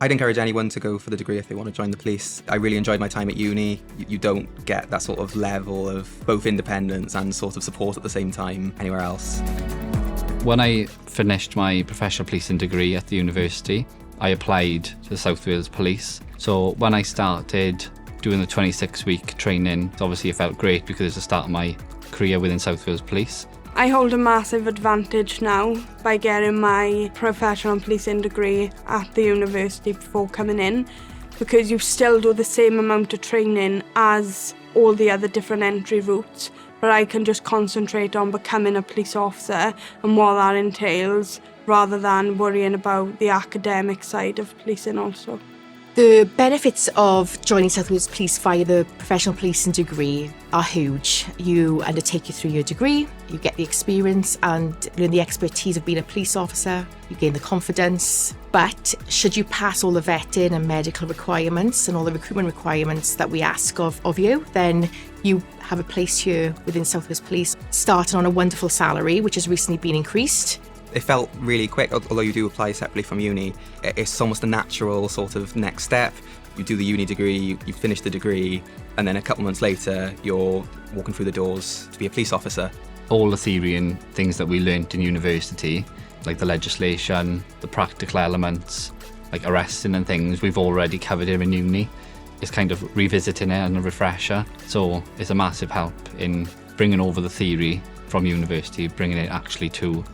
I'd encourage anyone to go for the degree if they want to join the police. I really enjoyed my time at uni. You don't get that sort of level of both independence and sort of support at the same time anywhere else. When I finished my professional policing degree at the university, I applied to the South Wales Police. So when I started doing the 26-week training, obviously it felt great because it's the start of my career within South Wales Police. I hold a massive advantage now by getting my professional policing degree at the university before coming in, because you still do the same amount of training as all the other different entry routes, but I can just concentrate on becoming a police officer and what that entails, rather than worrying about the academic side of policing also. The benefits of joining South Wales Police via the professional policing degree are huge. You undertake you through your degree, you get the experience and learn the expertise of being a police officer, you gain the confidence. But should you pass all the vetting and medical requirements and all the recruitment requirements that we ask of you, then you have a place here within South Wales Police, starting on a wonderful salary, which has recently been increased. It felt really quick, although you do apply separately from uni. It's almost a natural sort of next step. You do the uni degree, you finish the degree, and then a couple months later, you're walking through the doors to be a police officer. All the theory and things that we learnt in university, like the legislation, the practical elements, like arresting and things, we've already covered here in uni. It's kind of revisiting it and a refresher. So it's a massive help in bringing over the theory from university, bringing it actually to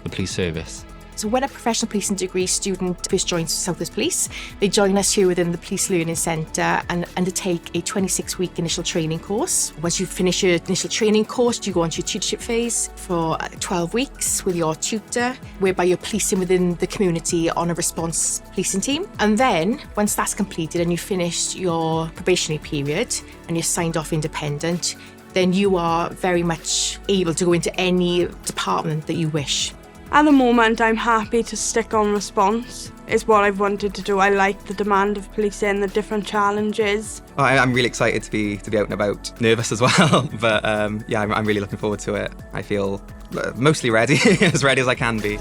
the police service. So when a professional policing degree student first joins South Wales Police, they join us here within the Police Learning Centre and undertake a 26-week initial training course. Once you finish your initial training course, you go on to your tutorship phase for 12 weeks with your tutor, whereby you're policing within the community on a response policing team. And then, once that's completed and you've finished your probationary period and you're signed off independent, then you are very much able to go into any department that you wish. At the moment, I'm happy to stick on response. It's what I've wanted to do. I like the demand of policing, the different challenges. I'm really excited to be out and about, nervous as well, but I'm really looking forward to it. I feel mostly ready, as ready as I can be.